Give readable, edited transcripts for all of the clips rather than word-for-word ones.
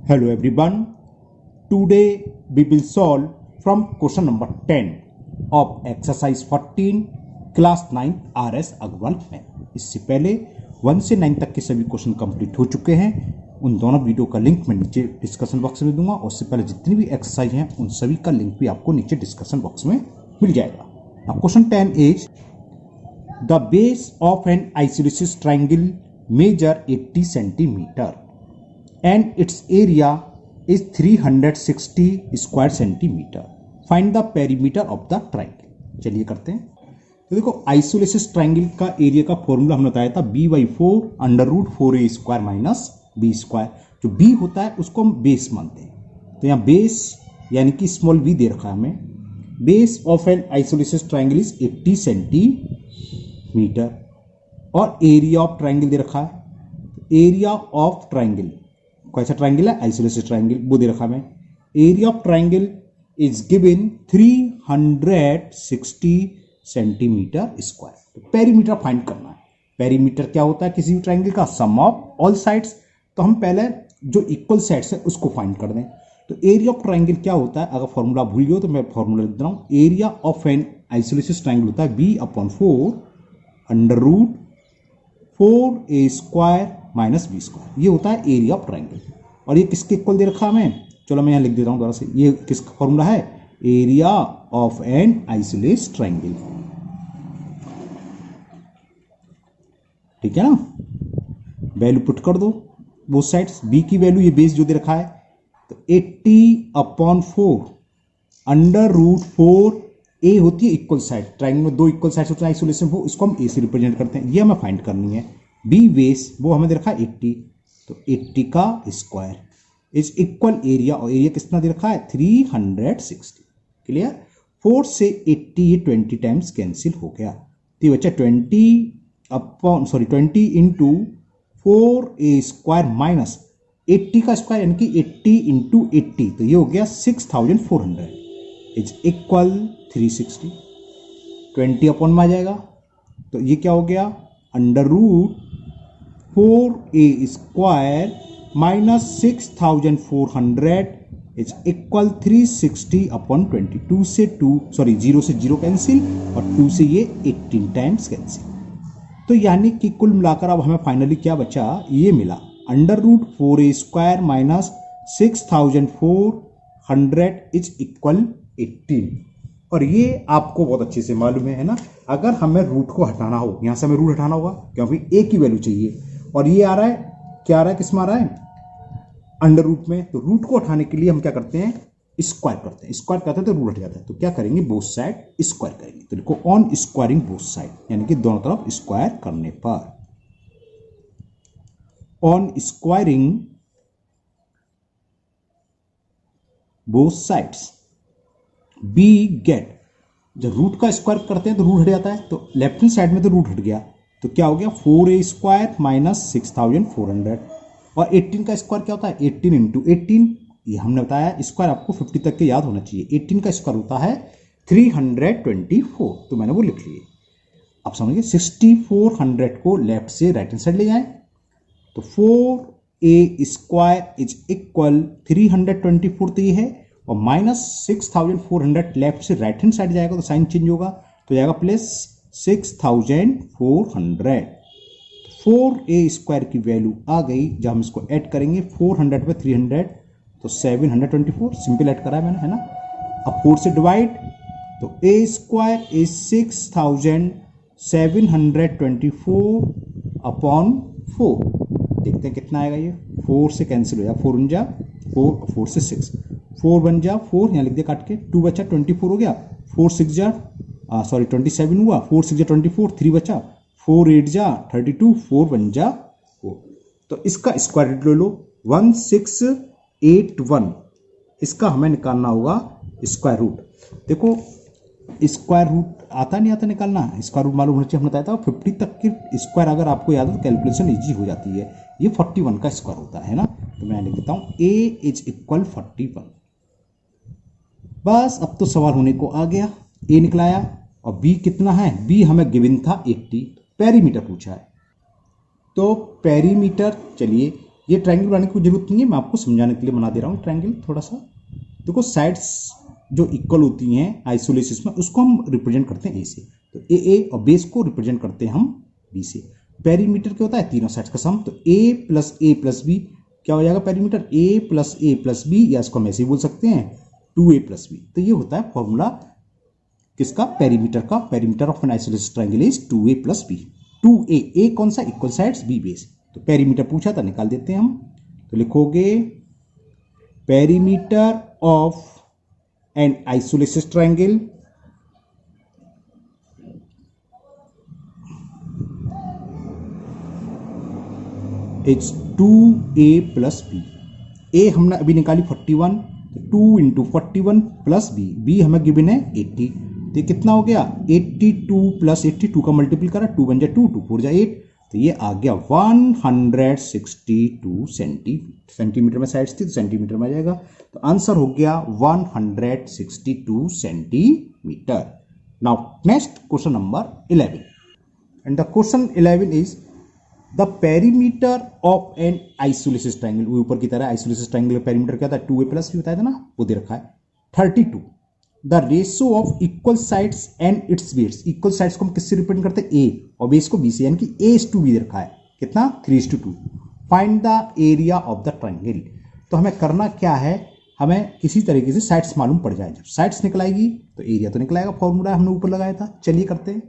Hello everyone. Today we will solve from question number 10 of exercise 14 class 9 RS Agarwal में। इससे पहले 1 से 9 तक के सभी क्वेश्चन कंप्लीट हो चुके हैं। उन दोनों वीडियो का लिंक मैं नीचे डिस्कशन बॉक्स में दूंगा और उससे पहले जितनी भी एक्सरसाइज हैं उन सभी का लिंक भी आपको नीचे डिस्कशन बॉक्स में मिल जाएगा। अब question 10 is the base of an isosceles triangle measure 80 centimetre and its area is 360 square centimeter. Find the perimeter of the triangle. चलिए करते हैं। तो देखो आइसोसेलेस ट्राइंगल का एरिया का फॉर्मूला हमने बताया था b/4 √4a square minus B square. जो b होता है उसको हम बेस मानते हैं। तो यहाँ बेस यानी कि स्मॉल b दे रखा है हमें। Base of an isosceles triangle is 80 centimetre और एरिया ऑफ ट्राइंगल दे रखा है। एरिया ऑफ ट्राइंगल कैसा ट्राइंगल है? आइसोसेलेस ट्राइंगल, वो दे रखा है। Area of triangle is given 360 centimetre square. तो पेरीमीटर फाइंड करना है। पेरीमीटर क्या होता है किसी भी ट्राइंगल का? सम ऑफ ऑल साइड्स। तो हम पहले जो इक्वल साइड्स है उसको फाइंड कर दें। तो एरिया ऑफ ट्राइंगल क्या होता है? अगर फॉर्मूला भूल गए तो मैं फॉर्मूला लिख रहा हूं। Area of an isosceles triangle होता है b/4 √4a square minus B square. ये होता है एरिया ऑफ ट्राइंगल। और ये किसके इक्वल दे रखा है हमें? चलो मैं यहाँ लिख देता हूँ दोबारा से। ये किसका फॉर्मूला है? Area of an isosceles triangle. ठीक है ना? वैल्यू पुट कर दो बोथ साइड्स। बी की वैल्यू ये बेस जो दे रखा है तो 80/4 √4 ए होती है इक्वल साइड। ट्राइंगल में दो इक्वल साइड होता है आइसोलेशन, वो इसको हम ए से रिप्रेजेंट करते हैं। ये हमें फाइंड करनी है। बी बेस वो हमें दे रखा है 80, तो 80 का स्क्वायर इज इक्वल एरिया, और एरिया कितना दे रखा है? 360। क्लियर? 4 से 80 ये 20 टाइम्स कैंसिल हो गया। तो बच्चा 20 इंटू 4a स्क्वायर माइनस 80 का स्क्वायर यानी कि 80 इंटू 80, तो ये हो गया 6400 इज इक्वल 360। 20 अपॉन में आ जाएगा तो ये क्या हो गया? √4a square minus 6400 is equal 360/20। 0 से 0 कैंसिल और 2 से ये 18 टाइम्स कैंसिल। तो यानी कि कुल मिलाकर अब हमें फाइनली क्या बचा? ये मिला √4a square minus 6400 is equal 18। और ये आपको बहुत अच्छे से मालूम है ना? अगर हमें रूट को हटाना हो, यहां से हमें रूट हटाना होगा क्योंकि a की वैल्यू चाहिए, और ये आ रहा है, क्या आ रहा है, किस में आ रहा है? अंडर रूट में। तो रूट को हटाने के लिए हम क्या करते हैं? स्क्वायर करते हैं। स्क्वायर करते हैं तो रूट हट जाता है। तो क्या करेंगे? बोथ साइड स्क्वायर करेंगे। तो देखो ऑन स्क्वायरिंग बोथ साइड, यानी कि दोनों तरफ स्क्वायर करने पर, on squaring both sides we get. जब रूट का स्क्वायर करते हैं तो रूट हट जाता है, तो लेफ्ट हैंड साइड में तो रूट हट गया, तो क्या हो गया? 4a square minus 6400। और 18 का स्क्वायर क्या होता है? 18 इंटू 18, ये हमने बताया स्क्वायर आपको 50 तक के याद होना चाहिए। 18 का स्क्वायर होता है 324, तो मैंने वो लिख लिए। अब समझिए 6400 को लेफ्ट से राइट हैंड साइड ले जाएं तो 4a स्क्वायर इज इक्वल 324, तो ये है, और माइनस 6400 लेफ्ट से राइट हैंड साइड जाएगा तो साइन चेंज होगा, तो जाएगा प्लस 6400। 4a स्क्वायर की वैल्यू आ गई। जब हम इसको ऐड करेंगे 400 पे 300 तो 724, सिंपल ऐड करा है मैंने, है ना? अब 4 से डिवाइड तो a स्क्वायर इज 6724/4। देखते हैं कितना आएगा ये। 4 से कैंसिल हो जाएगा, 4 1 जा 4, 4 से 6, 4 1 जा 4, यहाँ लिख दिया काट के, 2 बचा 24 हो गया, 4 6 जा 27 हुआ, 4 6 जा 24, 3 बचा, 4 8 जा 32, 4 1 जा 4। तो इसका स्क्वायर रूट ले लो 1681। इसका हमें निकालना होगा स्क्वायर रूट। देखो स्क्वायर रूट आता नहीं आता निकालना, स्क्वायर रूट मालूम होना चाहिए। हमने बताया था 50 तक की स्क्वायर अगर आपको याद हो तो कैलकुलेशन इजी हो जाती है। ये 41 का स्क्वायर होता है ना? तो मैं लिख देता हूं a इज इक्वल 41। बस अब तो सवाल होने को आ गया। a निकलाया और b कितना है? b हमें गिवन था 80, पेरीमीटर पूछा है। तो पेरीमीटर, चलिए ये ट्रायंगल बनाने की जरूरत नहीं है, मैं आपको समझाने के लिए बना दे रहा हूँ ट्रायंगल थोड़ा सा। देखो साइड्स जो इक्वल होती हैं आइसोलेसिस में उसको हम रिप्रेजेंट करते हैं ए से, तो ए और बेस को रिप्रेजेंट करते हैं हम बी से। पेरीमीटर क्या होता है, तीनों साइड्स का सम, तो ए प्लस बी क्या हो जाएगा पेरीमीटर, ए प्लस बी, या इसको हम ऐसे ही बोल सकते हैं 2a प्लस बी। तो ये होता है फॉर्मूला किसका, पेरीमीटर का। Perimeter of an isolated triangle is 2a plus b. 2a, a कौन सा, इक्वल साइड्स, बी बेस। तो पेरीमीटर पूछा था, निकाल देते हैं हम। तो लिखोगे perimeter of an isolated triangle is 2a plus b. A हमने अभी निकाली 41, तो 2 इंटू 41 प्लस बी, बी हमें गिवन है 80। तो ये कितना हो गया, 82 प्लस 82 का मल्टीपल करा, 2 बन जाए 2, 2 4 जाए 8, तो ये आ गया 162 सेंटीमीटर में साइड्स थी तो सेंटीमीटर में आ जाएगा। तो आंसर हो गया 162 centimetre. Now next question number 11, and the question 11 is the perimeter of an isolated triangle. वो ऊपर की तरह आइसोलेटेड ट्रायंगल का पेरीमीटर क्या था, 2a प्लस बी बताया था ना, वो दे रखा है। 32 the ratio of equal sides and its base. Equal sides को हम किससे रिप्रेजेंट करते हैं, ए, और बेस को बी से, यानी कि a:b दे रखा है। कितना, 3:2। Find the area of the triangle. तो हमें करना क्या है, हमें किसी तरीके से साइड्स मालूम पड़ जाए। जब साइड्स निकलाएगी तो एरिया तो निकलाएगा, फॉर्मूला हमने ऊपर लगाया था। चलिए करते हैं।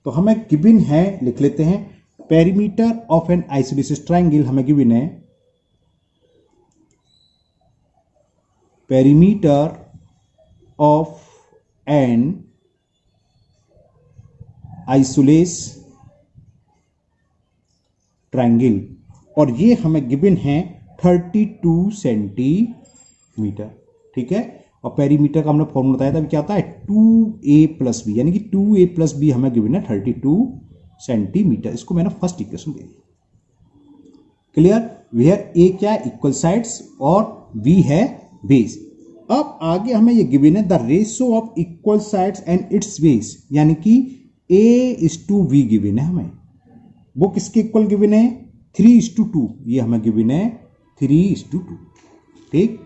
तो हमें गिवन है, लिख लेते हैं, perimeter of an isolated triangle हमें गिवन है, perimeter of an isolated triangle, और ये हमें गिवन है 32 सेंटीमीटर। ठीक है, और पेरीमीटर का हमने फॉर्मूला बताया था, क्या होता है 2a प्लस बी, यानी कि 2a प्लस बी हमें गिवन है 32 सेंटीमीटर। इसको मैंने फर्स्ट इक्वेशन दे दी। क्लियर, वेयर ए क्या है, इक्वल साइड्स, और बी है बेस। अब आगे हमें ये गिवन है the ratio of equal sides and its base, यानी कि a:b गिवन है हमें। वो किसके इक्वल गिवन है, 3:2, ये हमें गिवन है 3:2। ठीक,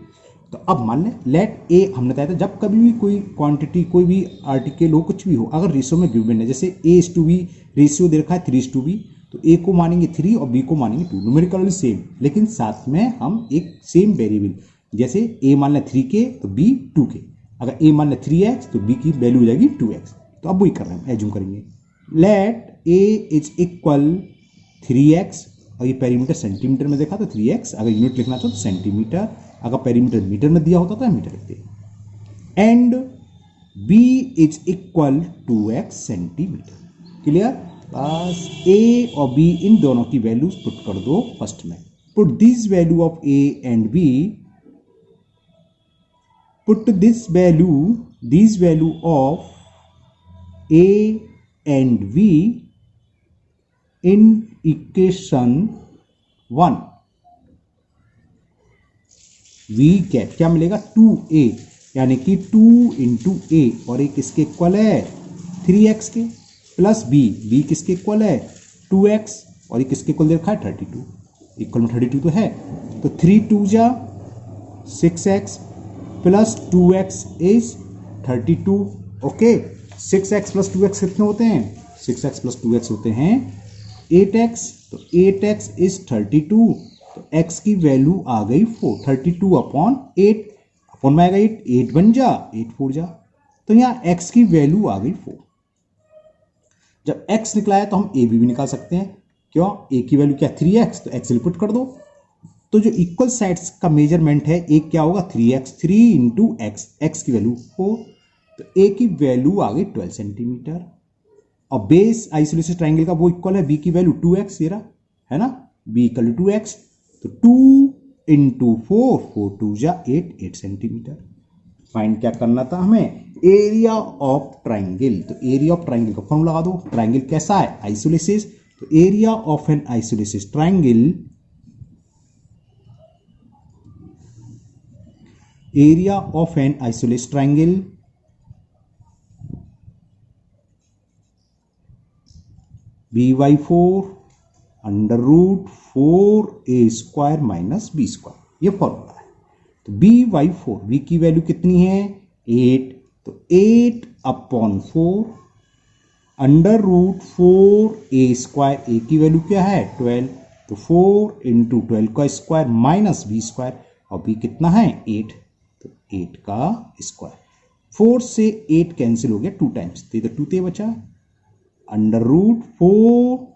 तो अब मान लें लेट ए, हमने बताया था जब कभी भी कोई क्वांटिटी, कोई भी आर्टिकल हो, कुछ भी हो, अगर रेशियो में गिवन है, जैसे a:b रेशियो दे रखा है 3:b, तो a को मानेंगे 3 और b को मानेंगे 2, न्यूमेरिकली सेम, लेकिन साथ में हम एक सेम वेरिएबल, जैसे a मान लें 3k तो b 2k, अगर a मान लें 3x तो b की वैल्यू हो जाएगी 2x। तो अब वही कर रहे हैं, एज्यूम करेंगे late a is equal 3x, और ये पेरीमीटर सेंटीमीटर में देखा तो 3x, अगर यूनिट लिखना था तो सेंटीमीटर, अगर पेरीमीटर मीटर में दिया होता तो मीटर लिखते, and b is equal 2x centimetre. Clear, बस a और b इन दोनों की वैल्यूज पुट कर दो फर्स्ट में। Put this value of a and b, put this value of a and b in equation 1। v cap क्या मिलेगा, 2a, यानी कि 2 इंटू ए, और एक किसके इक्वल है 3x के, प्लस b किसके इक्वल है 2x, और ये किसके इक्वल दे रखा है 32, इक्वल में 32 तो है, तो 3 2 जा 6x plus 2x is 32। Okay, 6x plus 2x कितने होते हैं, 6x प्लस 2x होते हैं 8x, तो 8x इज 32, तो x की वैल्यू आ गई 4, 32 अपॉन 8, अपॉन में आएगा 8 बन जा, 8 4 जा, तो यहाँ x की वैल्यू आ गई 4। जब x निकला है तो हम a भी निकाल सकते हैं, क्यों, a की वैल्यू क्या 3x, तो x पुट कर दो। तो जो इक्वल साइड्स का मेजरमेंट है, एक क्या होगा 3x, 3 इंटू x की वैल्यू 4, तो a की वैल्यू आ गई 12 सेंटीमीटर, और बेस आइसोलेटेड ट्रायंगल का वो इक्वल है b की वैल्यू 2x, ये रहा है ना, b इक्वल टू 2x, तो 2 इंटू 4, 4 2 जा 8 सेंटीमीटर। फाइंड क्या करना था हमें, एरिया ऑफ ट्रायंगल। तो एरिया ऑफ ट्रायंगल का फॉर्मूला लगा दो, ट्रायंगल कैसा है आइसोलेटेड, तो area of an isolated triangle, area of an isolated triangle b/4 under root 4a² minus b², ये फॉर्मूला है। तो b/4, b की वैल्यू कितनी है 8, तो 8/4 अंडर रूट 4a², a की वैल्यू क्या है 12, तो 4 इंटू 12 का स्क्वायर माइनस b², और b कितना है 8, तो 8 का स्क्वायर। 4 से 8 कैंसिल हो गया 2 टाइम्स, तो इधर 2 बचा। Under root 4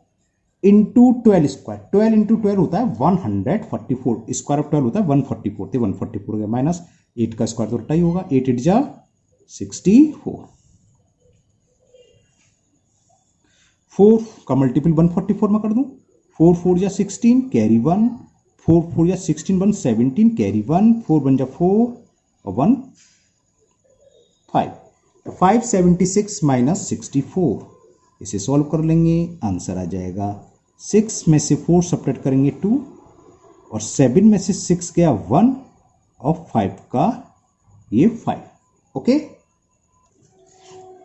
into 12 square, 12 into 12 होता है 144, स्क्वायर ऑफ 12 होता है 144, तो 144 हो गया माइनस 8 का स्क्वायर तो उल्टा ही होगा, 8 8 जा 64, 4 का मल्टीपल 144 में कर दूं, 4 4 जा 16 कैरी 1, 4 4 जा 16 1 17 कैरी 1, 4 1 जा 4 और 1 5, तो 576 माइनस 64, इसे सॉल्व कर लेंगे, आंसर आ जाएगा 6 में से 4 सब्ट्रैक्ट करेंगे 2, और 7 में से 6 गया 1, और 5 का ये 5। ओके,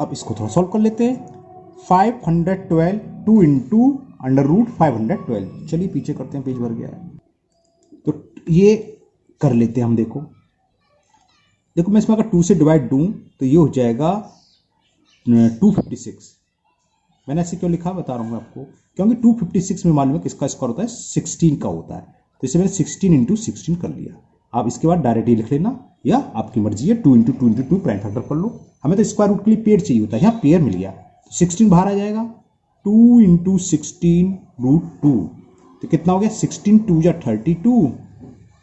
अब इसको थोड़ा सॉल्व कर लेते हैं। 512 2 इंटू अंडर रूट 512, चलिए पीछे करते हैं, पेज भर गया है, तो ये कर लेते हैं हम। देखो मैं इसमें अगर 2 से डिवाइड दूं तो ये हो जाएगा 256। मैंने ऐसे क्यों लिखा बता रहा हूँ आपको, क्योंकि 256 में मालूम है किसका स्क्वायर होता है 16 का होता है, तो इसे मैंने 16 इंटू 16 कर लिया। आप इसके बाद डायरेक्ट ये लिख लेना, या आपकी मर्जी है 2 इंटू 2 इंटू 2 प्राइम फैक्टर कर लो, हमें तो स्क्वायर रूट के लिए पेयर चाहिए होता है, यहाँ पेयर मिल गया, 16 बाहर आ जाएगा, 2 इंटू 16 रूट 2, तो कितना हो गया 16 2 जा 32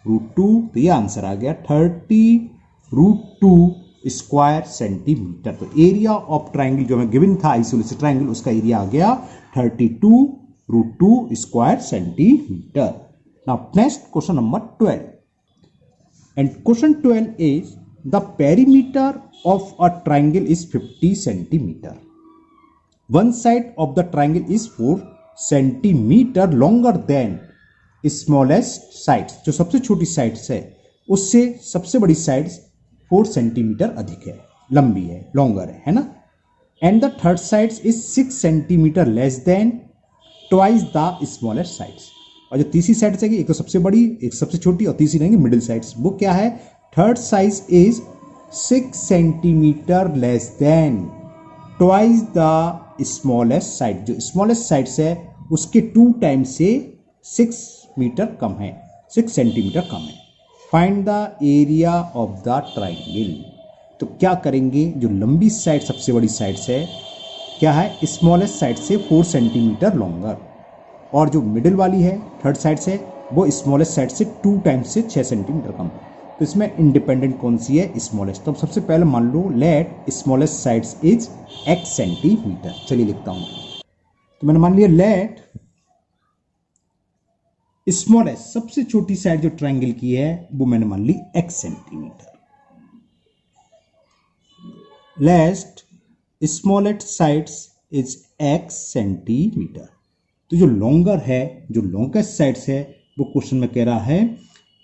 रूट 2, तो ये आंसर आ गया 30 रूट 2 स्क्वायर सेंटीमीटर। तो एरिया ऑफ ट्राइंगल जो हमें गिवन था आइसोलेटेड ट्राइंगल, उसका एरिया आ गया 32 root 2 square centimetre. Now next question number 12, and question 12 is the perimeter of a triangle is 50 centimetre, one side of the triangle is 4 centimetre longer than smallest sides, जो सबसे छोटी sides है उससे सबसे बड़ी साइड्स 4 सेंटीमीटर अधिक है, लंबी है, लॉन्गर है ना, and the third sides is 6 centimetre less than twice the smallest sides, और जो तीसरी साइड है एक तो सबसे बड़ी एक सबसे छोटी और तीसरी रहेंगी मिडिल साइड्स, वो क्या है third size is 6 centimetre less than twice the smallest side, जो स्मॉलेस्ट साइड्स है उसके 2 टाइम्स से 6 मीटर कम है, 6 सेंटीमीटर कम है। Find the area of the triangle, तो क्या करेंगे, जो लंबी साइड सबसे बड़ी साइड से क्या है स्मॉलेस्ट साइड से 4 सेंटीमीटर लॉन्गर, और जो मिडिल वाली है थर्ड साइड से वो स्मॉलेस्ट साइड से 2 टाइम्स से 6 सेंटीमीटर कम। तो इसमें इंडिपेंडेंट कौन सी है स्मॉलेस्ट, तो सबसे पहले मान लो let smallest sides is x centimetre, चलिए लिखता हूं, तो मैंने मान लिया लेट स्मॉलेस्ट सबसे छोटी साइड जो ट्राइंगल की है वो मैंने मान ली x सेंटीमीटर, लेस्ट smallest sides is x centimetre. तो जो लॉन्गर है, जो लॉन्गेस्ट साइड्स है, वो क्वेश्चन में कह रहा है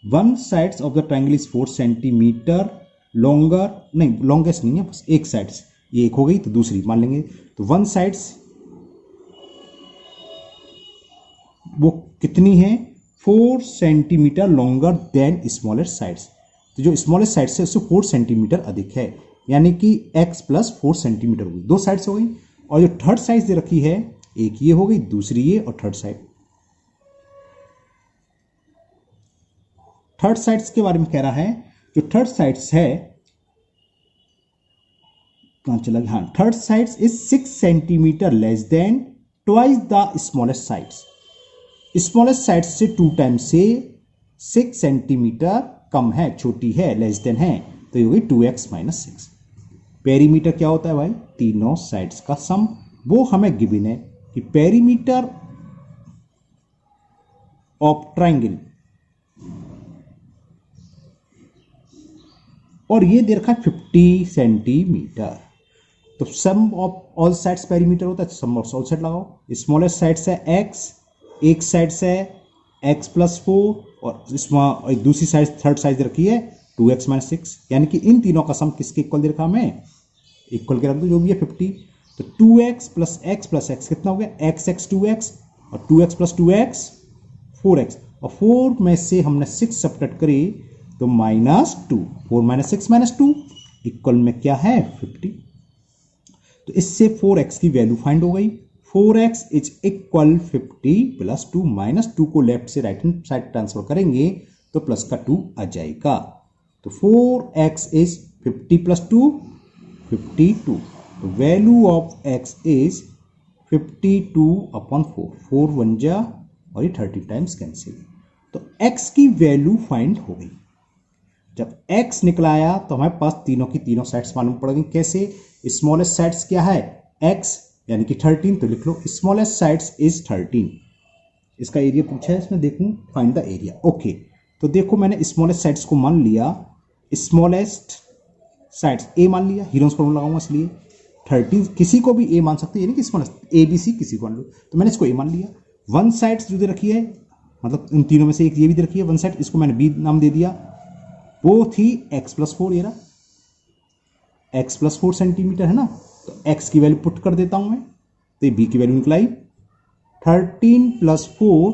one sides of the triangle is 4 centimetre longer, नहीं लॉन्गेस्ट नहीं है, बस एक साइड्स, ये एक हो गई तो दूसरी मान लेंगे, तो वन साइड्स वो कितनी है 4 centimetre longer than smallest sides, तो जो स्मॉलेस्ट साइड्स है उससे 4 सेंटीमीटर अधिक है, यानी कि x प्लस 4 सेंटीमीटर हुई, 2 साइड्स हो गई, और जो थर्ड साइड दे रखी है एक ये हो गई, दूसरी ये, और थर्ड साइड्स के बारे में कह रहा है, जो थर्ड साइड्स है कहां चला गया, हाँ third sides is 6 centimetre less than twice the smallest sides, smallest side से 2 टाइम्स से 6 सेंटीमीटर कम है, छोटी है, लेस देन है, तो ये हो गई 2x माइनस 6। पेरीमीटर क्या होता है भाई, तीनों साइड्स का सम, वो हमें गिवन है कि पेरीमीटर ऑफ ट्राइंगल, और ये दे रखा है 50 सेंटीमीटर, तो सम ऑफ ऑल साइड्स पेरीमीटर होता है, सम ऑफ ऑल साइड लगाओ, स्मॉलेस्ट साइड से x, एक साइड से x प्लस 4, और इसमें एक दूसरी साइड थर्ड साइड रखी है 2x माइनस 6, यानी कि इन तीनों का सम किसके इक्वल दे रखा हमें, इक्वल के रख दो जो भी है 50, तो 2x प्लस x कितना हो गया x 2x और 2x प्लस 2x 4x, और 4 में से हमने 6 सब्ट्रैक्ट करे तो -2, 4 - 6 - 2 इक्वल में क्या है 50। तो इससे 4x की वैल्यू फाइंड हो गई। 4x इज इक्वल 50 प्लस 2, -2 को लेफ्ट से राइट हैंड साइड ट्रांसफर करेंगे तो प्लस का 2 आ जाएगा। तो 4x इज 50 प्लस 2 52। तो वैल्यू ऑफ x इज 52/4, 4 1 जा और ये 30 टाइम्स कैंसिल। तो x की वैल्यू फाइंड हो गई। जब x निकला आया तो हमारे पास तीनों की तीनों साइड्स मालूम पड़ गई। कैसे? स्मॉलेस्ट साइड्स क्या है x यानी कि 13, तो लिख लो स्मॉलेस्ट साइड्स इज 13। इसका एरिया पूछा है इसमें, देखूं फाइंड द एरिया। ओके, तो देखो मैंने स्मॉलेस्ट साइड्स को मान लिया, स्मॉलेस्ट साइड्स a मान लिया, हीरोन्स फॉर्मूला लगाऊंगा इसलिए 13, किसी को भी a मान सकते हैं, यानी कि स्मॉलेस्ट a b c किसी को मान लो। तो मैंने इसको a मान लिया। वन साइड्स जो दे रखी है, मतलब इन तीनों में से एक ये भी दे रखी है वन साइड, इसको मैंने b नाम दे दिया। वो थी x प्लस 4, ये रहा x प्लस 4 सेंटीमीटर है ना। तो x की वैल्यू पुट कर देता हूं मैं, तो ये b की वैल्यू निकलाई 13 प्लस 4,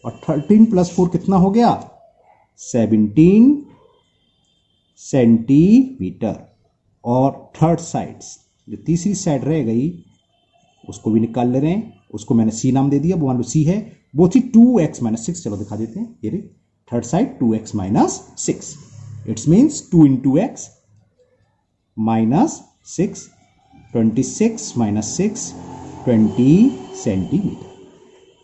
और 13 प्लस 4 कितना हो गया 17 सेंटीमीटर। और थर्ड साइड्स जो तीसरी साइड रह गई उसको भी निकाल ले रहे हैं, उसको मैंने c नाम दे दिया, वो मान लो c है। वो थी 2x - 6, चलो दिखा देते हैं, ये third side 2x - 6, it's means 2 into x - 6, 26 - 6 20 centimetre.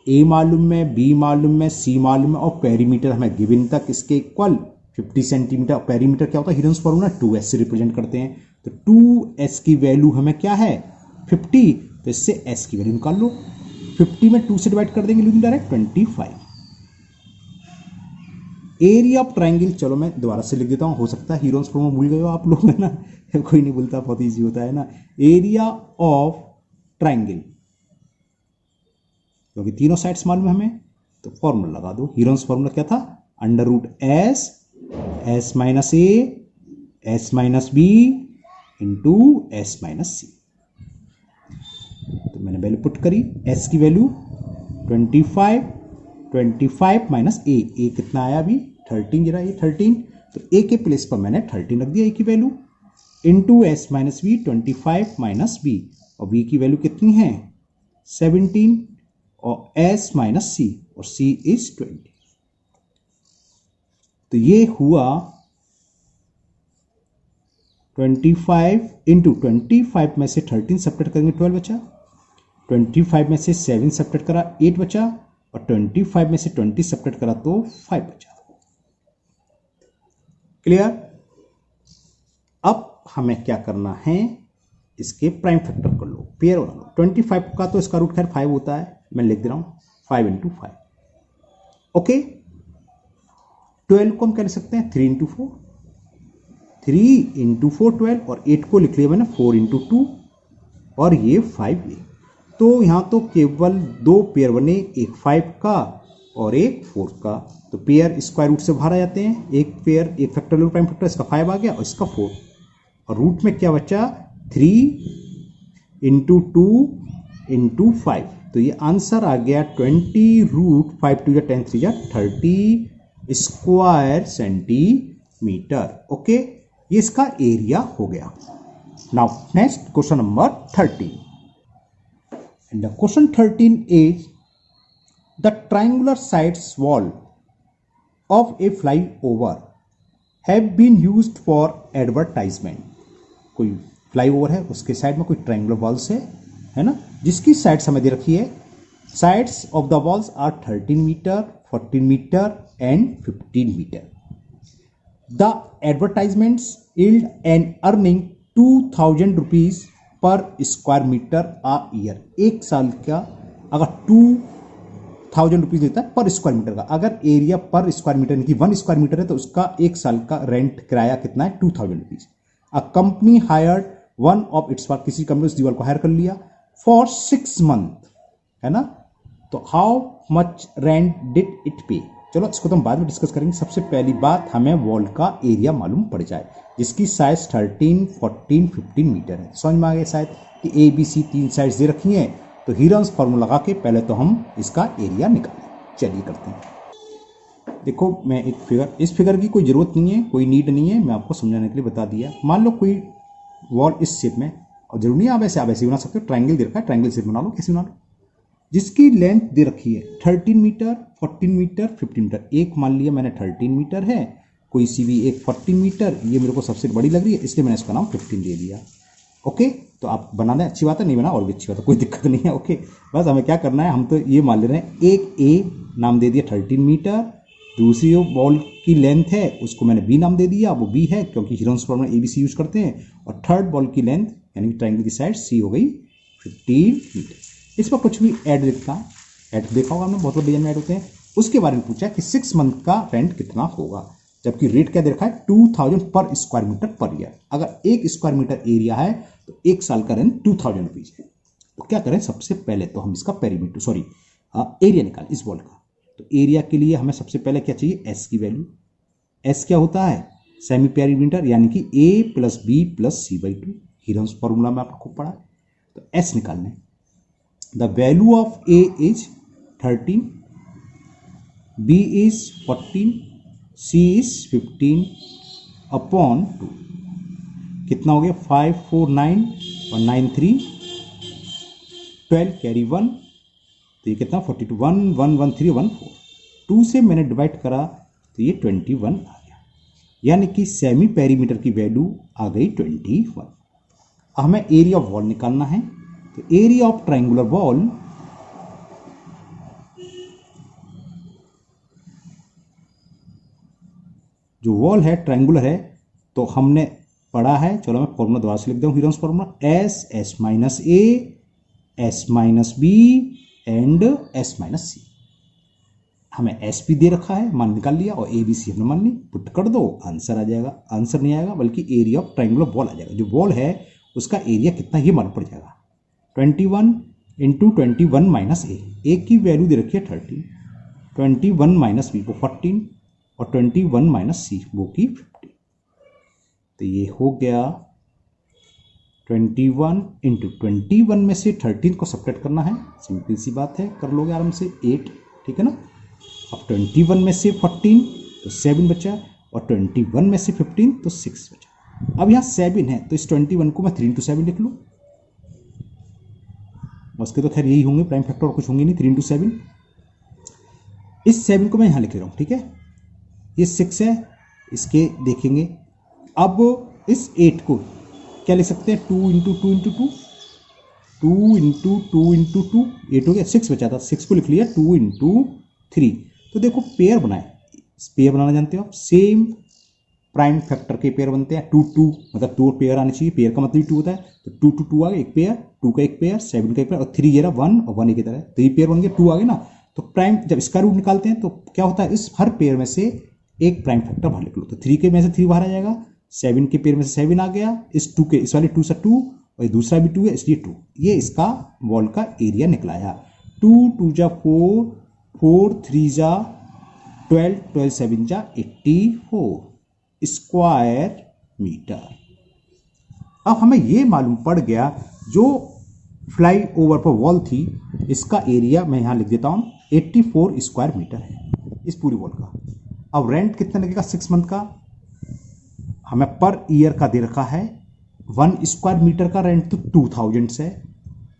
a मालूम है, b मालूम है, c मालूम है, और पेरीमीटर हमें गिवन तक इसके इक्वल 50 सेंटीमीटर। पेरीमीटर क्या होता है, हीरोन्स फॉर्मूला 2s से रिप्रेजेंट करते हैं। तो 2s की वैल्यू हमें क्या है 50, तो इससे s की वैल्यू निकाल लो। 50 में 2 से डिवाइड कर देंगे, लिखूंगा डायरेक्ट 25। एरिया ऑफ ट्राइंगल, चलो मैं दोबारा से लिख देता हूं, हो सकता है हीरोन्स फॉर्मूला भूल गए हो आप लोग, है ना, कोई नहीं भूलता, बहुत इजी होता है ना। एरिया ऑफ ट्राइंगल, क्योंकि तीनों साइड्स मालूम है हमें, तो फॉर्मूला लगा दो। हीरोन्स फॉर्मूला क्या था, √s s - a s - b into s - c। तो मैंने वैल्यू पुट करी, s की वैल्यू 25 - a कितना आया अभी 13, जरा ये 13, तो a के प्लेस पर मैंने 13 रख दिया, a की value, into s - b 25 - b, और b की वैल्यू कितनी है 17, और s - c, और c इज 20। तो ये हुआ 25 इंटू 25 में से 13 सब्ट्रैक्ट करेंगे 12 बचा, 25 में से 7 सब्ट्रैक्ट करा 8 बचा, और 25 में से 20 सब्ट्रैक्ट करा तो 5 बचा। क्लियर? अब हमें क्या करना है, इसके प्राइम फैक्टर कर लो, पेयर बना लो। 25 का तो इसका रूट खैर 5 होता है, मैं लिख दे रहा हूं 5 × 5। ओके, 12 को हम क्या लिख सकते हैं 3 × 4, 3 × 4 12, और 8 को लिख लिया मैंने 4 × 2, और ये 5 ये। तो यहां तो केवल 2 पेयर बने, एक 5 का और एक 4 का। तो पेयर स्क्वायर रूट से बाहर आ जाते हैं, एक पेयर एक फैक्टोरियल प्राइम फैक्टर, इसका 5 आ गया और इसका 4, और रूट में क्या बचा 3 × 2 × 5। तो ये आंसर आ गया 20√5 2 10 3 30 स्क्वायर सेंटीमीटर। ओके, ये इसका एरिया हो गया। Now next question number 13, and the question 13 is the triangular sides wall of a flyover have been used for advertisement। कोई फ्लाईओवर है, उसके साइड में कोई ट्रायंगुलर वॉल्स है ना, जिसकी साइड्स हमें दे रखी है। Sides of the walls are 13 metre, 14 metre and 15 metre. The advertisements yield an earning 2000 rupees per square metre a year. एक साल का अगर 2000 रुपीज लेता है पर स्क्वायर मीटर का, अगर एरिया पर स्क्वायर मीटर यानी कि 1 स्क्वायर मीटर है तो उसका एक साल का रेंट किराया कितना है 2000 rupees. A company hired one of its work, किसी कंपनी उस दीवार को हायर कर लिया फॉर 6 मंथ, है ना। तो how much rent did it पे, चलो इसको तो हम बाद में डिस्कस करेंगे। सबसे पहली बात हमें वॉल का एरिया मालूम पड़ जाए, जिसकी साइज 13, 14, 15 मीटर है। समझ में आ गया शायद कि ए बी सी 3 साइड्स दे रखी हैं तो हीरन्स फॉर्मूला लगा के पहले तो हम इसका एरिया निकालें। चलिए करते हैं। देखो मैं एक फिगर, इस फिगर की कोई ज़रूरत नहीं है, कोई नीड नहीं है, मैं आपको समझाने के लिए बता दिया। मान लो कोई वॉल इस शेप में, और जरूरी नहीं आप ऐसे बना सकते हो, ट्राइंगल दे रखा है, ट्राइंगल शेप बना लो, कैसे बना लो, जिसकी लेंथ दे रखी है 13 मीटर, 14 मीटर, 15 मीटर। एक मान लिया मैंने 13 मीटर है, कोई सी भी एक 14 मीटर, ये मेरे को सबसे बड़ी लग रही है इसलिए मैंने इसका नाम 15 दे दिया। ओके, तो आप बना दें, अच्छी बात है, नहीं बना और भी अच्छी बात है, कोई दिक्कत नहीं है। ओके, बस हमें क्या करना है, हम तो ये मान ले रहे हैं, एक ए नाम दे दिया 13 मीटर, दूसरी जो बॉल की लेंथ है उसको मैंने बी नाम दे दिया, वो बी है क्योंकि हीरन्स फॉर्मूला में ABC यूज करते हैं, और थर्ड बॉल की लेंथ यानी कि ट्राइंगल की साइड सी हो गई 15 मीटर। इस पर कुछ भी ऐड लिखता, ऐड देखा होगा हमने, बहुत बड़े डिजाइन में ऐड होते हैं। उसके बारे में पूछा कि 6 मंथ का रेंट कितना होगा, जबकि रेट क्या दे रखा है 2000 पर स्क्वायर मीटर पर ईयर। अगर 1 स्क्वायर मीटर एरिया है तो 1 साल का रेंट 2000 रुपीज है। तो क्या करें, सबसे पहले तो हम इसका पेरीमीटर एरिया निकालें इस बॉल का। तो एरिया के लिए हमें सबसे पहले क्या चाहिए, एस की वैल्यू। एस क्या होता है, सेमी पेरीमीटर यानी कि A + B + C/2, हीरन्स फॉर्मूला में आपको पढ़ा है। तो एस निकालने, the value of A is 13, B is 14, C is 15 upon 2, कितना हो गया 5 4 9 और 9 3 12, कैरी 1, तो ये कितना 42, 1 1 1 3 1 4, 2 से मैंने डिवाइड करा तो ये 21 आ गया, यानी कि सेमी पेरीमीटर की वैल्यू आ गई 21। अब हमें एरिया ऑफ वॉल निकालना है। तो एरिया ऑफ ट्राइंगुलर वॉल, जो वॉल है ट्राइंगुलर है, तो हमने पढ़ा है, चलो मैं फॉर्मूला दोबारा से लिख दूं, Heron's formula S - A S - B and S - C। हमें S भी दे रखा है, मान निकाल लिया, और ABC हमने मान ली, पुट कर दो, आंसर आ जाएगा। आंसर नहीं आएगा बल्कि एरिया ऑफ ट्राइंगुलर वॉल आ जाएगा। जो वॉल है उसका एरिया कितना ये मालूम पड़ जाएगा, 21 × 21 - A। A की वैल्यू दे रखी है 13, 21 - B वो 14, और 21 - C वो की 15। तो ये हो गया 21 × 21 में से 13 को सब्ट्रैक्ट करना है, सिंपल सी बात है, कर लोगे आराम से, 8, ठीक है ना। अब 21 में से 14 तो 7 बचा, और 21 में से 15 तो 6 बचा। अब यहाँ 7 है तो इस 21 को मैं 3 × 7 लिख लूँ, उसके तो खैर यही होंगे प्राइम फैक्टर और कुछ होंगे नहीं, 3 × 7। इस 7 को मैं यहाँ लिख रहा हूँ, ठीक है, ये 6 है, इसके देखेंगे। अब इस 8 को क्या लिख सकते हैं, 2 × 2 × 2, 2 × 2 × 2, 8 हो गया, 6 बचा था, 6 को लिख लिया 2 × 3। तो देखो पेयर बनाए, पेयर बनाना जानते हो आप, सेम प्राइम फैक्टर के पेयर बनते हैं, 2 2 मतलब 2 पेयर आने चाहिए, पेयर का मतलब 2 होता है, तो 2 2 2 आ गया, एक पेयर, 2 का एक पेयर, 7 का एक पेयर, और 3 ये रहा 1 और 1 एक तरह, तो ये पेयर बन गया, 2 आ गए ना। तो प्राइम जब इसका रूट निकालते हैं तो क्या होता है, इस हर पेयर में से एक प्राइम फैक्टर बाहर निकलो, तो 3 के में से 3 बाहर आ जाएगा, 7 के पेयर में से 7 आ गया, इस 2 के इस वाले 2 से 2, और दूसरा भी 2 है इसलिए 2। ये इसका वॉल का एरिया निकलाया, 2 2 जा 4, 4 3 जा 12, 12 7 जा 84 स्क्वायर मीटर। अब हमें ये मालूम पड़ गया, जो फ्लाई ओवर पर वॉल थी इसका एरिया मैं यहां लिख देता हूं, 84 स्क्वायर मीटर है इस पूरी वॉल का। अब रेंट कितना लगेगा 6 मंथ का, हमें पर ईयर का दे रखा है, 1 स्क्वायर मीटर का रेंट तो 2000 से,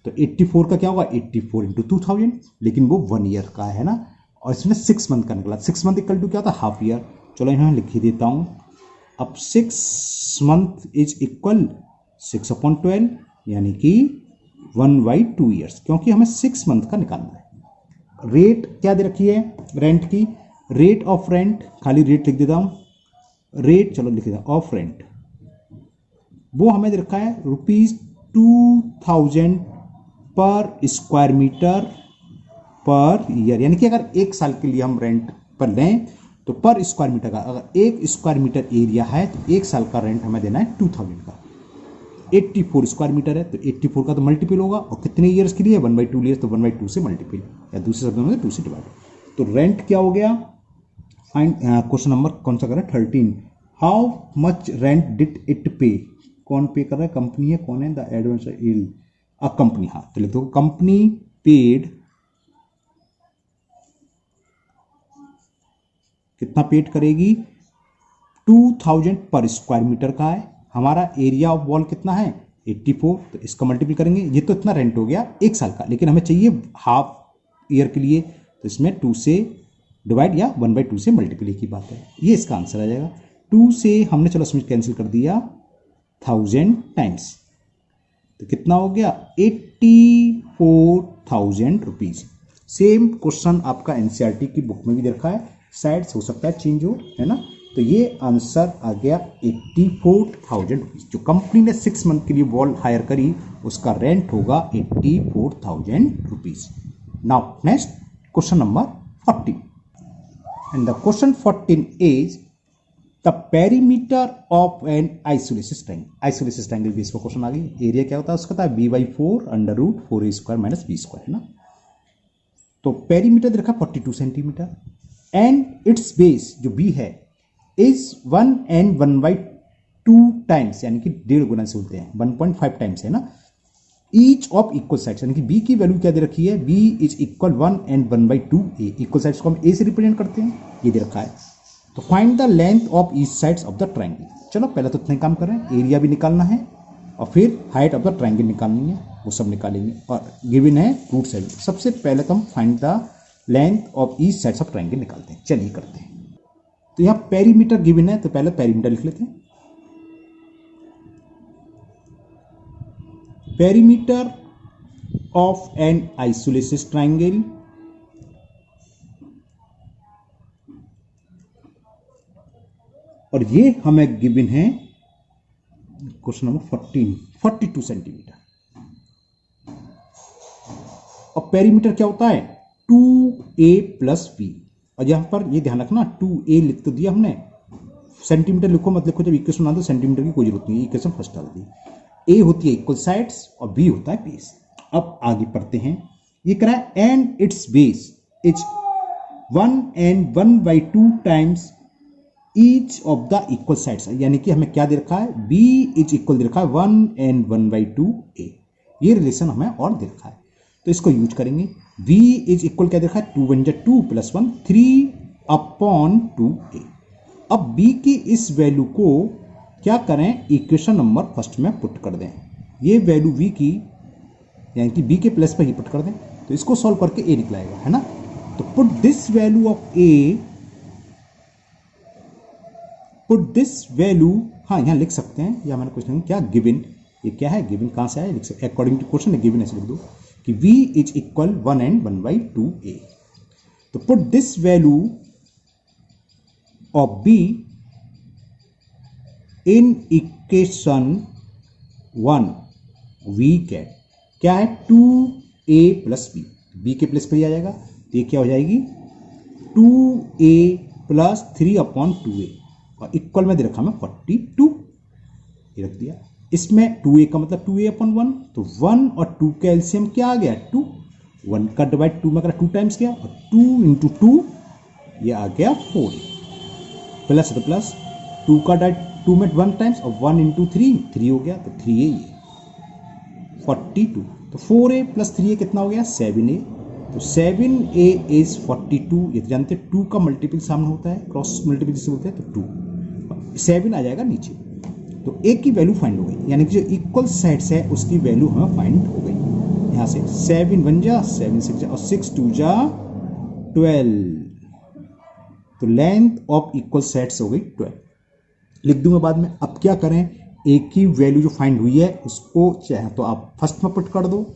तो 84 का क्या होगा, 84 × 2000, लेकिन वो 1 ईयर का है ना, और इसमें 6 मंथ का निकला, 6 मंथ इक्वल टू क्या होता है, हाफ ईयर। चलो यहाँ लिख ही देता हूँ। अब 6 मंथ इज इक्वल 6/12 यानी कि 1/2 ईयर्स, क्योंकि हमें 6 मंथ का निकालना है। रेट क्या दे रखी है रेंट की, रेट ऑफ रेंट, खाली रेट लिख देता हूं, रेट चलो लिख देता ऑफ रेंट, वो हमें दे रखा है ₹2000 पर स्क्वायर मीटर पर ईयर, यानी कि अगर 1 साल के लिए हम रेंट पर लें तो पर स्क्वायर मीटर का, अगर 1 स्क्वायर मीटर एरिया है तो 1 साल का रेंट हमें देना है 2000 का। 84 स्क्वायर मीटर है तो 84 का तो मल्टीपल होगा, और कितने ईयर्स के लिए 1/2 ईयर्स, तो 1/2 से मल्टीपल, या दूसरे शब्दों में 2 से डिवाइड। तो रेंट क्या हो गया, फाइंड क्वेश्चन नंबर कौन सा कर रहा है 13, how much rent did it पे, कौन पे कर रहा है, कंपनी है, कौन है, द एडवांस इल। अ कंपनी, हाँ तो लिख दो कंपनी पेड, कितना पेड करेगी 2000 पर स्क्वायर मीटर का है, हमारा एरिया ऑफ वॉल कितना है 84, तो इसका मल्टीपल करेंगे, ये तो इतना रेंट हो गया एक साल का, लेकिन हमें चाहिए हाफ ईयर के लिए, तो इसमें 2 से डिवाइड या 1/2 से मल्टीपल की बात है, ये इसका आंसर आ जाएगा। 2 से हमने चलो इसमें कैंसिल कर दिया 1000 टाइम्स, तो कितना हो गया 84,000 रुपीज। सेम क्वेश्चन आपका एनसीईआरटी की बुक में भी देखा है, शायद हो सकता है चेंज हो, है ना, तो ये आंसर आ गया 84,000 रुपीज। जो कंपनी ने 6 मंथ के लिए वॉल हायर करी उसका रेंट होगा 84,000 rupees. Now next question number 14, and the question 14 is the perimeter of an isosceles triangle. Isosceles triangle base पर क्वेश्चन आ गई, एरिया क्या होता है उसका था b/4 √4a² - b² है ना, तो पेरीमीटर दे रखा 42 सेंटीमीटर एंड इट्स बेस जो b है इज 1 and 1/2 टाइम्स, यानी कि 1.5 गुना से बोलते हैं 1.5 टाइम्स है ना, ईच ऑफ इक्वल साइड्स, यानी कि b की वैल्यू क्या दे रखी है, b is equal 1 and 1/2 a, equal sides को हम a से रिप्रेजेंट करते हैं, ये दे रखा है। तो find the length of each sides of the triangle. चलो पहले तो इतने काम कर रहे हैं, एरिया भी निकालना है और फिर हाइट ऑफ द ट्रायंगल निकालनी है, वो सब निकालेंगे और गिवन है रूट साइड। सबसे पहले तो हम find the length of each sides of triangle निकालते हैं, चलिए करते हैं। तो यहाँ पेरीमीटर गिवन है तो पहले पेरीमीटर लिख लेते हैं, perimeter of an isosceles triangle और ये हमें गिवन है क्वेश्चन नंबर 14 42 सेंटीमीटर, और पेरीमीटर क्या होता है 2a + b, और यहां पर ये ध्यान रखना 2a लिख तो दिया हमने, सेंटीमीटर लिखो मत लिखो, जब इक्वेशन आता है सेंटीमीटर की कोई जरूरत नहीं, इक्वेशन फर्स्ट डाल दी। a होती है इक्वल साइड्स और b होता है बेस। अब आगे पढ़ते हैं, ये करा है and its base is 1 and 1/2 times each of the equal sides, यानी कि हमें क्या दे रखा है b इज इक्वल दे रखा है 1 and 1/2 a, ये रिलेशन हमें और दे रखा है, तो इसको यूज करेंगे। v इज इक्वल क्या दे रखा है 2 × 2 + 1 3/2a। अब b की इस वैल्यू को क्या करें, इक्वेशन नंबर फर्स्ट में पुट कर दें, ये वैल्यू v की यानी कि b के प्लस पर ही पुट कर दें, तो इसको सॉल्व करके a निकलाएगा, है ना, तो put this value of a, put this value, हाँ यहां लिख सकते हैं, या मैंने क्वेश्चन क्या गिवन, ये क्या है गिवन, कहां से आया लिख सकते, अकॉर्डिंग टू क्वेश्चन गिवन ऐसे लिख दो कि v is equal 1 and 1/2 a, तो put this value of b in equation 1, v क्या है 2a + b, b के प्लस पर ही आ जाएगा, तो ये क्या हो जाएगी 2a + 3/2a, और इक्वल में दे रखा मैं 42, ये रख दिया। इसमें 2a का मतलब 2a/1, तो 1 और 2 का एलसीएम क्या आ गया 2, 1 का डिवाइड 2 में करा 2 टाइम्स गया, और 2 × 2 ये आ गया 4, प्लस तो प्लस 2 का डिवाइड 2 में 1 टाइम्स, और 1 × 3 हो गया, तो 3a ये 42, तो 4a + 3a कितना हो गया 7a, तो 7a इज 42, ये तो जानते 2 का मल्टीपल सामने होता है, क्रॉस मल्टीपल जिसे बोलते हैं, तो 2 7 आ जाएगा नीचे, तो a की वैल्यू फाइंड हो गई, यानी कि जो इक्वल साइड्स है उसकी वैल्यू हमें फाइंड हो गई। यहाँ से 7 1 जा 7 6 जा और 6 2 जा 12, तो लेंथ ऑफ इक्वल साइड्स हो गई 12, लिख दूंगा बाद में। अब क्या करें, a की वैल्यू जो फाइंड हुई है उसको चाहे तो आप फर्स्ट में पुट कर दो,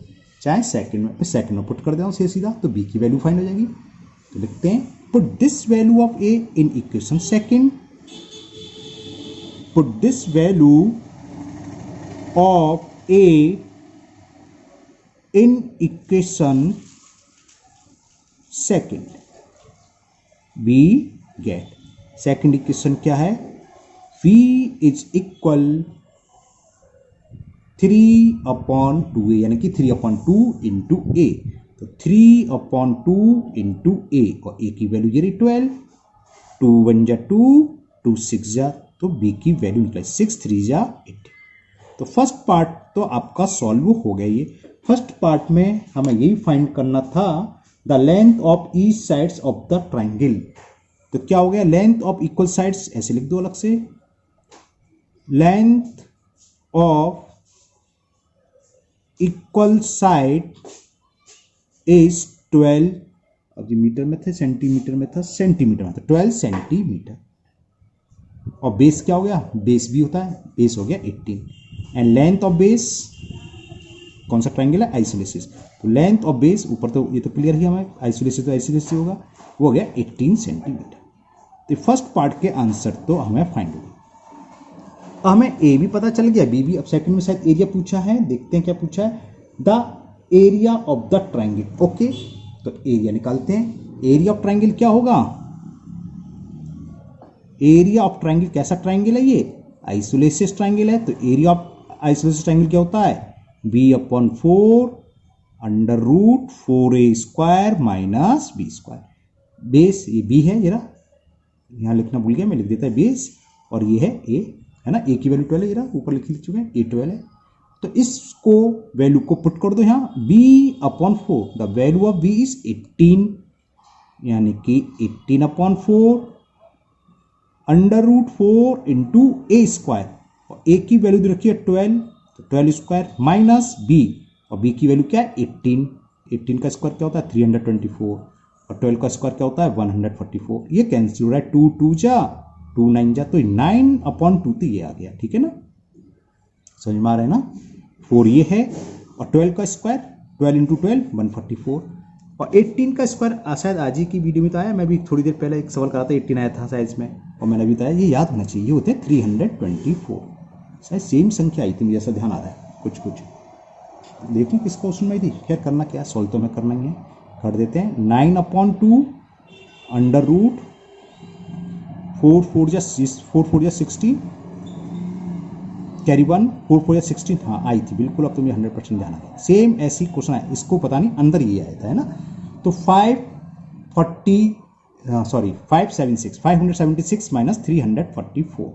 चाहे सेकंड में, सेकंड में पुट कर देता हूँ सीधा, तो b की वैल्यू फाइंड हो जाएगी। तो लिखते हैं put this value of a in equation second, put this value of a in equation second, we get second equation क्या है, v is equal 3/2a, यानी कि 3/2 into a, तो 3/2 into a, और a की वैल्यू ये रही 12, 2 1 जा 2, 2 6 जा, तो b की वैल्यू निकले 6 3 जा 8। तो फर्स्ट पार्ट तो आपका सॉल्व हो गया, ये फर्स्ट पार्ट में हमें यही फाइंड करना था the length of each sides of the triangle. तो क्या हो गया, लेंथ ऑफ इक्वल साइड्स ऐसे लिख दो अलग से, length of equal side is 12, अब ये मीटर में थे सेंटीमीटर में था, सेंटीमीटर में था, 12 सेंटीमीटर। और बेस क्या हो गया, बेस भी होता है, बेस हो गया 18 एंड लेंथ ऑफ बेस, कौन सा ट्राइंगल है, आइसोलेसिस, तो लेंथ ऑफ बेस ऊपर तो ये तो क्लियर ही हमें, आइसोलेसिस तो आइसोलेसिस होगा, वो हो गया 18 सेंटीमीटर। तो फर्स्ट पार्ट के आंसर तो हमें फाइंड हो गया। हमें ए भी पता चल गया, बी भी। अब सेकंड में शायद एरिया पूछा है, देखते हैं क्या पूछा है, the area of the triangle. Okay, तो एरिया निकालते हैं। एरिया ऑफ ट्राइंगल क्या होगा, एरिया ऑफ ट्राइंगल कैसा ट्राइंगल है, ये आइसोलेसिस ट्राइंगल है, तो एरिया ऑफ आइसोलेसिस ट्राइंगल क्या होता है, b/4 under root 4a² minus b²। Base ये b है, जरा यहां लिखना भूल गया मैं, लिख देता है बेस, और ये है a, है ना, a की वैल्यू 12 है, जरा ऊपर लिख चुके हैं, a 12 है। तो इसको वैल्यू को पुट कर दो यहाँ, b/4, the value of b is 18, यानी कि 18/4 अंडर रूट 4 इंटू a², और a की वैल्यू दे रखी है 12, तो 12² माइनस b, और b की वैल्यू क्या है 18, 18 का स्क्वायर क्या होता है 324, और 12 का स्क्वायर क्या होता है 144। ये कैंसिल हो रहा है, 2 2 जा 2 9 जा, तो 9/2 तो ये आ गया, ठीक है ना, समझ में आ रहा है ना। 4 ये है, और 12 का स्क्वायर 12 इंटू 12 144, और 18 का स्क्वायर शायद आज ही की वीडियो में तो आया, मैं भी थोड़ी देर पहले एक सवाल करा था, 18 आया था साइज में, और मैंने भी बताया ये याद होना चाहिए, ये होते हैं 324, शायद सेम संख्या आई थी, मुझे ऐसा ध्यान आ रहा है कुछ कुछ। देखिए किस क्वेश्चन में आई थी, खैर करना क्या, सॉल्व तो हमें करना ही है, कर देते हैं। 9/2 अंडर रूट 4 4 जा 16 कैरी 1 4 4 जा 16, हाँ आई थी बिल्कुल, अब तो मुझे 100% ध्यान आ गया। सेम ऐसी क्वेश्चन है, इसको पता नहीं अंदर ये आया था, है ना। तो 576 माइनस 344,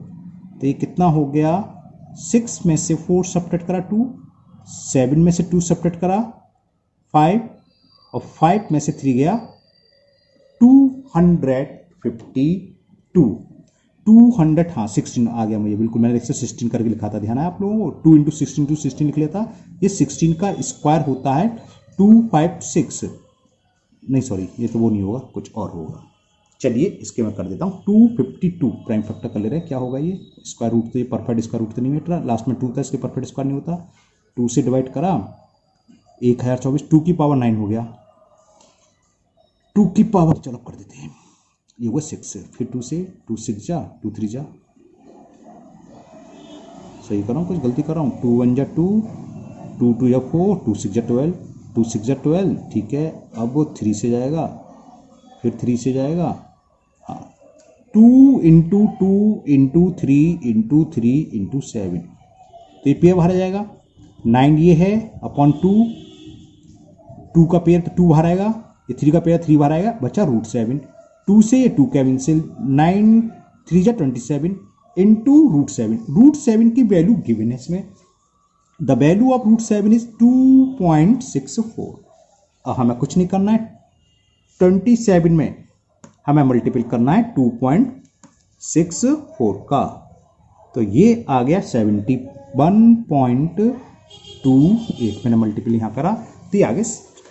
तो ये कितना हो गया, 6 में से 4 सब्ट्रैक्ट करा 2, 7 में से 2 सब्ट्रैक्ट करा 5, और 5 में से 3 गया 252, 200, हाँ 16 आ गया मुझे बिल्कुल, मैंने 16 करके लिखा था, ध्यान है आप लोगों को, 2 इंटू 16 लिख लिया था। ये 16 का स्क्वायर होता है 256, नहीं सॉरी ये तो वो नहीं होगा, कुछ और होगा, चलिए इसके मैं कर देता हूँ 252, प्राइम फैक्टर कर ले रहे हैं, क्या होगा ये, स्क्वायर रूट, तो ये परफेक्ट स्क्वायर रूट तो नहीं मिट रहा, लास्ट में 2 था, इसके परफेक्ट स्क्वायर नहीं होता, 2 से डिवाइड करा 1024, 2 की पावर 9 हो गया, 2 की पावर, चलो कर देते हैं, ये हुआ 6, फिर 2 से 2 6 जा 2 3 जा, सही कर रहा हूँ, कुछ गलती कर रहा हूँ, 2 1 जा 2 2 2 जा 4 2 6 जा 12 2 6 जा 12, ठीक है। अब वो 3 से जाएगा, फिर 3 से जाएगा, हाँ 2 इंटू 2 इंटू 3 इंटू 3 इंटू 7, तो ये पेयर बाहर आ जाएगा, 9 ये है अपॉन 2, 2 का पेयर तो 2 बाहर आएगा, ये 3 का पेयर 3 बाहर आएगा, बचा रूट 7, 2 से ये 2 कैंसिल, 9 3 जा 27 इंटू रूट 7 की वैल्यू गिवन है इसमें, the value of root 7 is 2.64। अब हमें कुछ नहीं करना है, 27 में हमें मल्टीपल करना है 2.64 का, तो ये आ गया 71.28, मैंने मल्टीपल यहाँ करा तो ये आ गया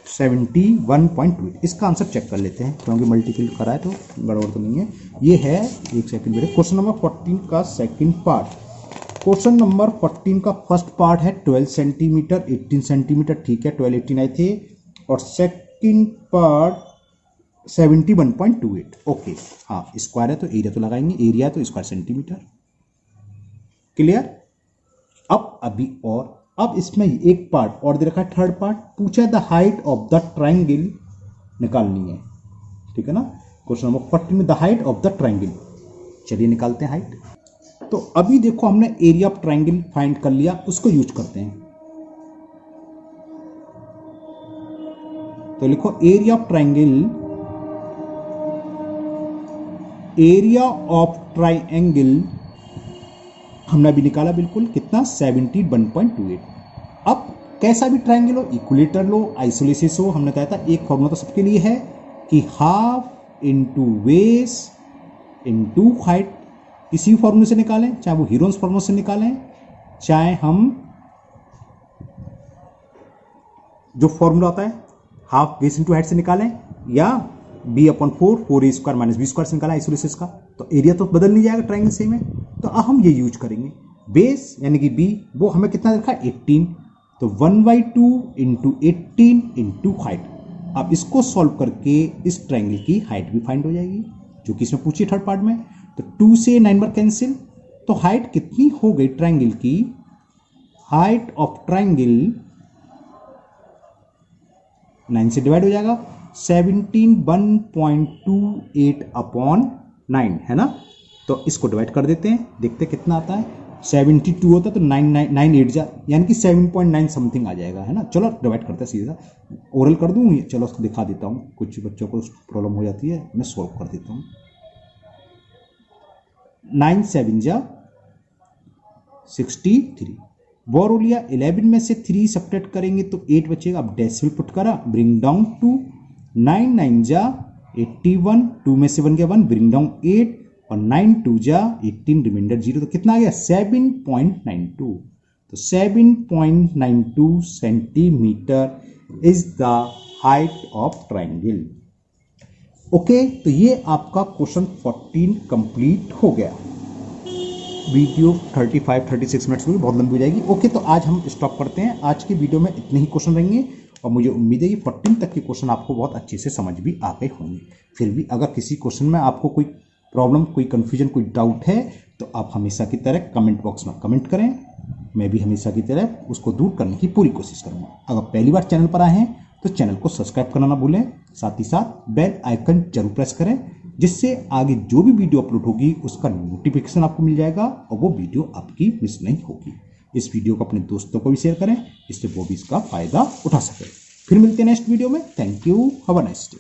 71.28। इसका आंसर चेक कर लेते हैं, क्योंकि मल्टीपल करा है तो गड़बड़ तो नहीं है। ये है, एक सेकंड बेटे, क्वेश्चन नंबर 14 का सेकंड पार्ट। क्वेश्चन नंबर 14 का फर्स्ट पार्ट है 12 सेंटीमीटर 18 सेंटीमीटर, ठीक है 12 18 आए थे, और सेकंड पार्ट 71.28। ओके, हाँ स्क्वायर है तो एरिया तो लगाएंगे, एरिया है तो स्क्वायर सेंटीमीटर, क्लियर। अब अभी और अब इसमें एक पार्ट और दे रखा है, थर्ड पार्ट पूछा है, the height of the triangle निकालनी है, ठीक है ना। क्वेश्चन नंबर 14 में the height of the triangle, चलिए निकालते हैं हाइट। तो अभी देखो हमने एरिया ऑफ ट्राइंगल फाइंड कर लिया, उसको यूज करते हैं। तो लिखो area of triangle, area of triangle हमने अभी निकाला बिल्कुल, कितना 71.28। अब कैसा भी ट्रायंगल हो, इक्विलेटरल हो, आइसोलेसिस हो, हमने कहा था एक फॉर्मूला तो सबके लिए है कि half into base into height. किसी फॉर्मूले से निकालें, चाहे वो हीरोन्स फॉर्मूले से निकालें, चाहे हम जो फॉर्मूला होता है हाफ बेस इंटू हाइट से निकालें, या b/4 a² माइनस b² से निकालें आइसोलेसिस का, तो एरिया तो बदल नहीं जाएगा ट्रायंगल सेम है। तो अब हम ये यूज करेंगे। बेस यानी कि b वो हमें कितना रखा है 18, तो 1/2 इंटू 18 इंटू हाइट। अब इसको सॉल्व करके इस ट्रायंगल की हाइट भी फाइंड हो जाएगी जो कि इसमें पूछी थर्ड पार्ट में। तो 2 से 9 बार कैंसिल, तो हाइट कितनी हो गई ट्रायंगल की, हाइट ऑफ ट्रायंगल 9 से डिवाइड हो जाएगा, 17 1.28/9 है ना। तो इसको डिवाइड कर देते हैं, देखते हैं कितना आता है। 72 होता है तो 9 8 यानी कि 7.9 समथिंग आ जाएगा, है ना। चलो डिवाइड करते हैं सीधा, ओरल कर दूं, चलो उसको दिखा देता हूं, कुछ बच्चों को प्रॉब्लम हो जाती है, मैं सॉल्व कर देता हूं। 9 7 63, बोरो लिया, 11 में से 3 सब्ट्रैक्ट करेंगे तो 8 बचेगा। अब डेसिमल पुट करा, ब्रिंग डाउन टू 9 9 81, 2 में से 1 गया 1, ब्रिंग डाउन 8, और 9 2 18, रिमाइंडर 0, तो कितना आ गया 7.92। तो 7.92 centimetre is the height of triangle. Okay, तो ये आपका क्वेश्चन 14 कंप्लीट हो गया। वीडियो 35-36 मिनट्स में बहुत लंबी हो जाएगी। ओके, तो आज हम स्टॉप करते हैं। आज की वीडियो में इतने ही क्वेश्चन रहेंगे और मुझे उम्मीद है कि 14 तक के क्वेश्चन आपको बहुत अच्छे से समझ भी आ गए होंगे। फिर भी अगर किसी क्वेश्चन में आपको कोई प्रॉब्लम, कोई कन्फ्यूजन, कोई डाउट है तो आप हमेशा की तरह कमेंट बॉक्स में कमेंट करें, मैं भी हमेशा की तरह उसको दूर करने की पूरी कोशिश करूँगा। अगर पहली बार चैनल पर आए हैं तो चैनल को सब्सक्राइब करना ना भूलें, साथ ही साथ बेल आइकन जरूर प्रेस करें, जिससे आगे जो भी वीडियो अपलोड होगी उसका नोटिफिकेशन आपको मिल जाएगा और वो वीडियो आपकी मिस नहीं होगी। इस वीडियो को अपने दोस्तों को भी शेयर करें, जिससे वो भी इसका फायदा उठा सके। फिर मिलते हैं नेक्स्ट वीडियो में। Thank you, have a nice day.